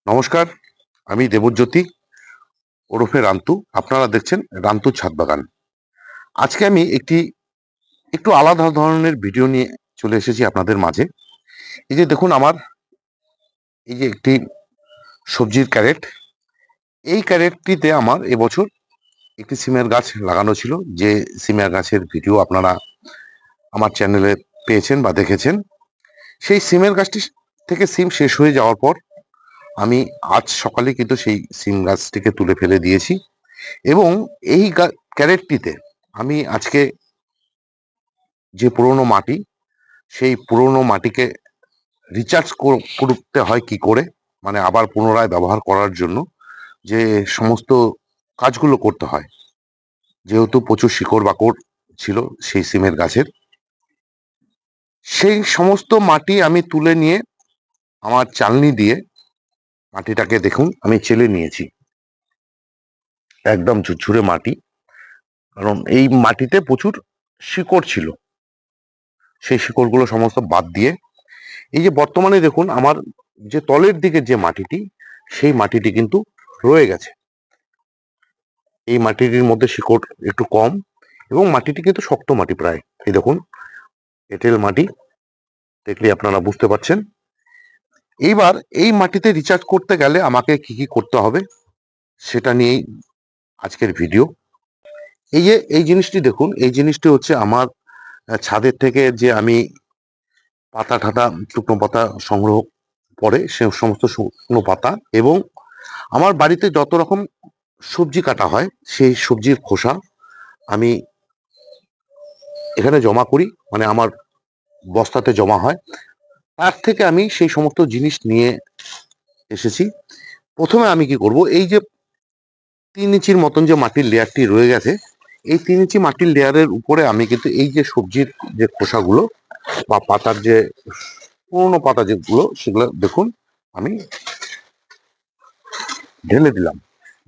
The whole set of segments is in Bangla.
নমস্কার, আমি দেবজ্যোতি ওরফে রান্তু। আপনারা দেখছেন রান্তুর ছাদ বাগান। আজকে আমি একটু আলাদা ধরনের ভিডিও নিয়ে চলে এসেছি আপনাদের মাঝে। এই যে দেখুন আমার এই যে একটি সবজির ক্যারেট, এই ক্যারেটটিতে আমার এবছর একটি সিমের গাছ লাগানো ছিল। যে সিমের গাছের ভিডিও আপনারা আমার চ্যানেলে পেয়েছেন বা দেখেছেন। সেই সিমের গাছটি থেকে সিম শেষ হয়ে যাওয়ার পর আমি আজ সকালে কিন্তু সেই সিম গাছটিকে তুলে ফেলে দিয়েছি এবং এই ক্যারেটটিতে আমি আজকে যে পুরোনো মাটি, সেই পুরোনো মাটিকে রিচার্জ করতে হয় কি করে, মানে আবার পুনরায় ব্যবহার করার জন্য যে সমস্ত কাজগুলো করতে হয়, যেহেতু প্রচুর শিকড় বাকড় ছিল সেই সিমের গাছের, সেই সমস্ত মাটি আমি তুলে নিয়ে আমার চালনি দিয়ে মাটিটাকে দেখুন আমি চেলে নিয়েছি। একদম ঝুরঝুরে মাটি, কারণ এই মাটিতে প্রচুর শিকড় ছিল। সেই শিকড়গুলো সমস্ত বাদ দিয়ে এই যে বর্তমানে দেখুন আমার যে তলের দিকে যে মাটিটি, সেই মাটিটি কিন্তু রয়ে গেছে। এই মাটিটির মধ্যে শিকড় একটু কম এবং মাটিটি কিন্তু শক্ত মাটি প্রায়। এই দেখুন এঁটেল মাটি, দেখলে আপনারা বুঝতে পারছেন। এইবার এই মাটিতে রিচার্জ করতে গেলে আমাকে কি কি করতে হবে সেটা নিয়েই আজকের ভিডিও। এই যে এই জিনিসটি দেখুন, এই জিনিসটি হচ্ছে আমার ছাদের থেকে যে আমি পাতা ঠাতা শুকনো পাতা সংগ্রহ করে সে সমস্ত শুকনো পাতা এবং আমার বাড়িতে যত রকম সবজি কাটা হয় সেই সবজির খোসা আমি এখানে জমা করি, মানে আমার বস্তাতে জমা হয়। তার থেকে আমি সেই সমস্ত জিনিস নিয়ে এসেছি। প্রথমে আমি কি করব, এই যে 3 ইঞ্চির মতন যে মাটির লেয়ারটি রয়ে গেছে, এই 3 ইঞ্চি মাটির লেয়ারের উপরে আমি কিন্তু এই যে সবজির যে খোসাগুলো বা পাতার যে পুরোনো পাতা যেগুলো সেগুলো দেখুন আমি ঢেলে দিলাম।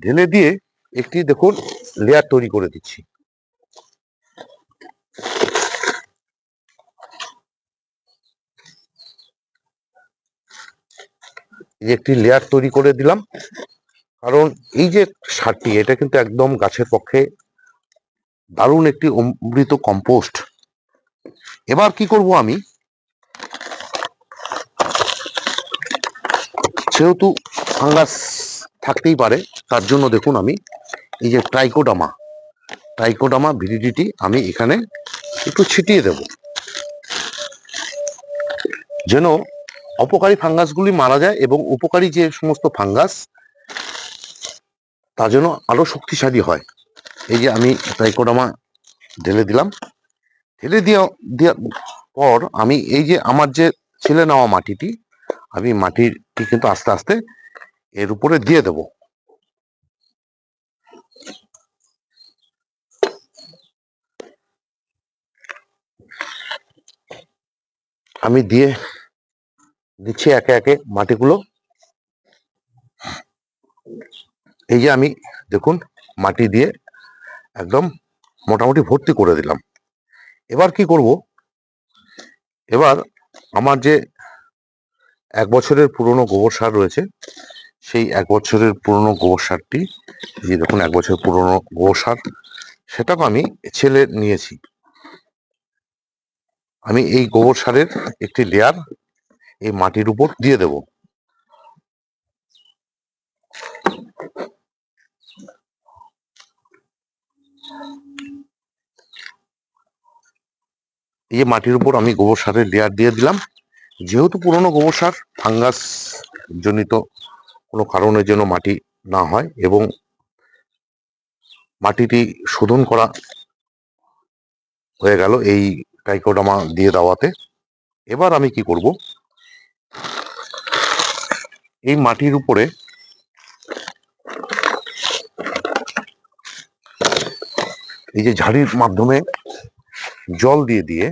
ঢেলে দিয়ে একটি দেখুন লেয়ার তৈরি করে দিচ্ছি। এই যে একটি লেয়ার তৈরি করে দিলাম, কারণ এই যে সারটি এটা কিন্তু একদম গাছের পক্ষে দারুণ একটি অমৃত কম্পোস্ট। এবার কি করব আমি, যেহেতু ফাঙ্গাস থাকতেই পারে, তার জন্য দেখুন আমি এই যে ট্রাইকোডামা ভিরিডিটি আমি এখানে একটু ছিটিয়ে দেব, যেন অপকারী ফাঙ্গাসগুলি মারা যায় এবং উপকারী যে সমস্ত ফাঙ্গাস তা যেন আরো শক্তিশালী হয়। এই যে আমি ট্রাইকোডামা ঢেলে দিলাম। ঢেলে দেওয়ার পর আমি এই যে আমার যে ছিলে নেওয়া মাটিটি, আমি মাটিটি কিন্তু আস্তে আস্তে এর উপরে দিয়ে দেব। আমি দিয়ে দিচ্ছি একে একে মাটিগুলো। এই যে আমি দেখুন মাটি দিয়ে একদম মোটামুটি ভর্তি করে দিলাম। এবার কি করব, এবার আমার যে 1 বছরের পুরনো গোবর সার রয়েছে, সেই 1 বছরের পুরনো গোবর সারটি, যে দেখুন 1 বছর পুরনো গোবর সার, সেটাকে আমি ছেলে নিয়েছি। আমি এই গোবর সারের একটি লেয়ার এই মাটির উপর দিয়ে দেব। এই মাটির উপর আমি গোবর সারের লেয়ার দিয়ে দিলাম। যেহেতু পুরনো গোবর সার, ফাঙ্গাস জনিত কোনো কারণের জন্য মাটি না হয় এবং মাটিটি শোধন করা হয়ে গেল এই ট্রাইকোডামা দিয়ে দেওয়াতে। এবার আমি কি করব, এই মাটির উপরে এই যে ঝাড়ির মাধ্যমে জল দিয়ে দিয়ে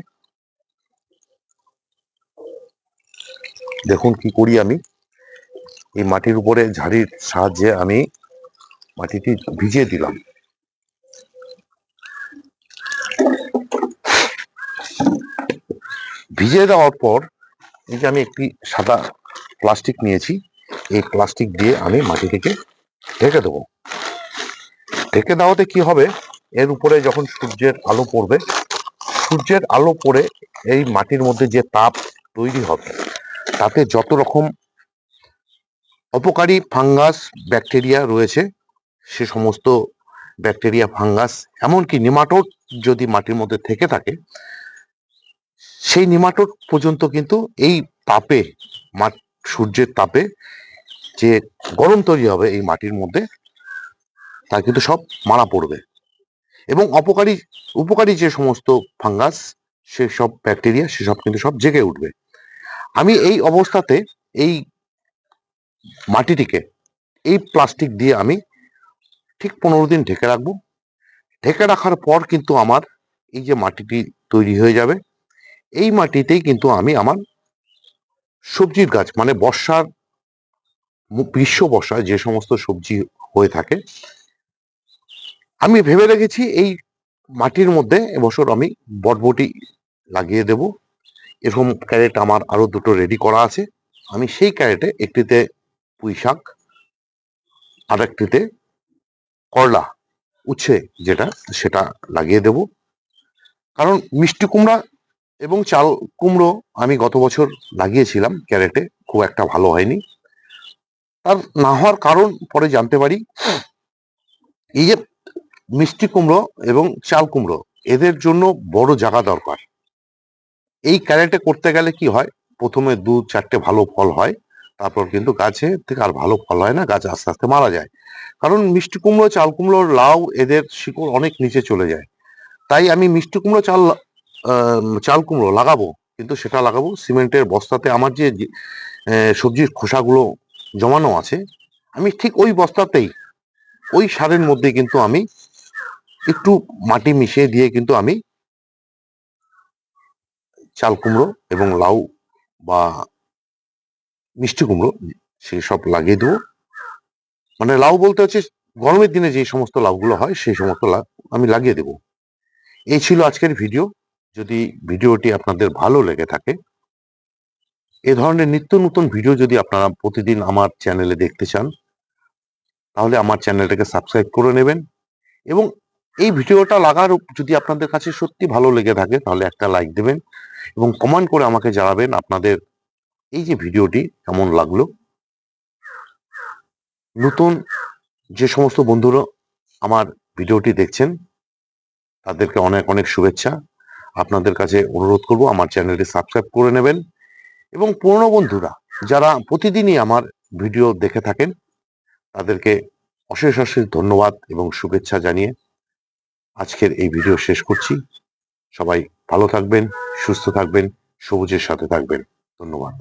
দেখুন কি করি আমি, এই মাটির উপরে ঝাড়ির সাহায্যে আমি মাটিটি ভিজিয়ে দিলাম। ভিজিয়ে দেওয়ার পর এই যে আমি একটি সাদা প্লাস্টিক নিয়েছি, এই প্লাস্টিক দিয়ে আমি মাটিটিকে ঢেকে দেবো। ঢেকে দেওয়াতে কি হবে, এর উপরে যখন সূর্যের আলো পড়বে, সূর্যের আলো পড়ে এই মাটির মধ্যে যে তাপ তৈরি হবে, তাতে যত রকম অপকারী ফাঙ্গাস ব্যাকটেরিয়া রয়েছে, সে সমস্ত ব্যাকটেরিয়া ফাঙ্গাস, এমনকি নিমাটোড যদি মাটির মধ্যে থেকে থাকে, সেই নিমাটোড পর্যন্ত কিন্তু এই তাপে, সূর্যের তাপে যে গরম তৈরি হবে এই মাটির মধ্যে, তা কিন্তু সব মারা পড়বে। এবং উপকারী যে সমস্ত ফাঙ্গাস, সেসব ব্যাকটেরিয়া, সেসব কিন্তু সব জেগে উঠবে। আমি এই অবস্থাতে এই মাটিটিকে এই প্লাস্টিক দিয়ে আমি ঠিক 15 দিন ঢেকে রাখবো। ঢেকে রাখার পর কিন্তু আমার এই যে মাটিটি তৈরি হয়ে যাবে, এই মাটিতেই কিন্তু আমি আমার সবজির গাছ, মানে গ্রীষ্ম বর্ষায় যে সমস্ত সবজি হয়ে থাকে, আমি ভেবে রেখেছি এই মাটির মধ্যে এবছর আমি বরবটি লাগিয়ে দেব। এরকম ক্যারেট আমার আরো দুটো রেডি করা আছে। আমি সেই ক্যারেটে একটিতে পুঁই শাক, আর একটিতে করলা, উচ্ছে যেটা, সেটা লাগিয়ে দেব। কারণ মিষ্টি কুমড়া এবং চাল কুমড়ো আমি গত বছর লাগিয়েছিলাম ক্যারেটে, খুব একটা ভালো হয়নি। তার না হওয়ার কারণ পরে জানতে পারি। এই যে মিষ্টি কুমড়ো এবং চাল কুমড়ো, এদের জন্য বড় জায়গা দরকার। এই ক্যারেটে করতে গেলে কি হয়, প্রথমে 2-4টে ভালো ফল হয়, তারপর কিন্তু গাছে থেকে আর ভালো ফল হয় না, গাছ আস্তে আস্তে মারা যায়। কারণ মিষ্টি কুমড়ো, চাল কুমড়ো, লাউ, এদের শিকড় অনেক নিচে চলে যায়। তাই আমি মিষ্টি কুমড়ো, চাল কুমড়ো লাগাবো, কিন্তু সেটা লাগাবো সিমেন্টের বস্তাতে। আমার যে সবজির খোসাগুলো জমানো আছে, আমি ঠিক ওই বস্তাতেই, ওই সারের মধ্যে কিন্তু আমি একটু মাটি মিশিয়ে দিয়ে কিন্তু আমি চাল কুমড়ো এবং লাউ বা মিষ্টি কুমড়ো সেসব লাগিয়ে দেবো। মানে লাউ বলতে হচ্ছে গরমের দিনে যে সমস্ত লাউগুলো হয়, সেই সমস্ত লাউ আমি লাগিয়ে দেব। এই ছিল আজকের ভিডিও। যদি ভিডিওটি আপনাদের ভালো লেগে থাকে, এ ধরনের নিত্য নতুন ভিডিও যদি আপনারা প্রতিদিন আমার চ্যানেলে দেখতে চান, তাহলে আমার চ্যানেলটাকে সাবস্ক্রাইব করে নেবেন। এবং এই ভিডিওটা লাগার যদি আপনাদের কাছে সত্যি ভালো লেগে থাকে, তাহলে একটা লাইক দেবেন এবং কমেন্ট করে আমাকে জানাবেন আপনাদের এই যে ভিডিওটি কেমন লাগলো। নতুন যে সমস্ত বন্ধুরা আমার ভিডিওটি দেখছেন, তাদেরকে অনেক অনেক শুভেচ্ছা। আপনাদের কাছে অনুরোধ করব আমার চ্যানেলটি সাবস্ক্রাইব করে নেবেন। এবং পুরনো বন্ধুরা যারা প্রতিদিনই আমার ভিডিও দেখে থাকেন, তাদেরকে অশেষ অশেষ ধন্যবাদ এবং শুভেচ্ছা জানিয়ে আজকের এই ভিডিও শেষ করছি। সবাই ভালো থাকবেন, সুস্থ থাকবেন, সবুজের সাথে থাকবেন। ধন্যবাদ।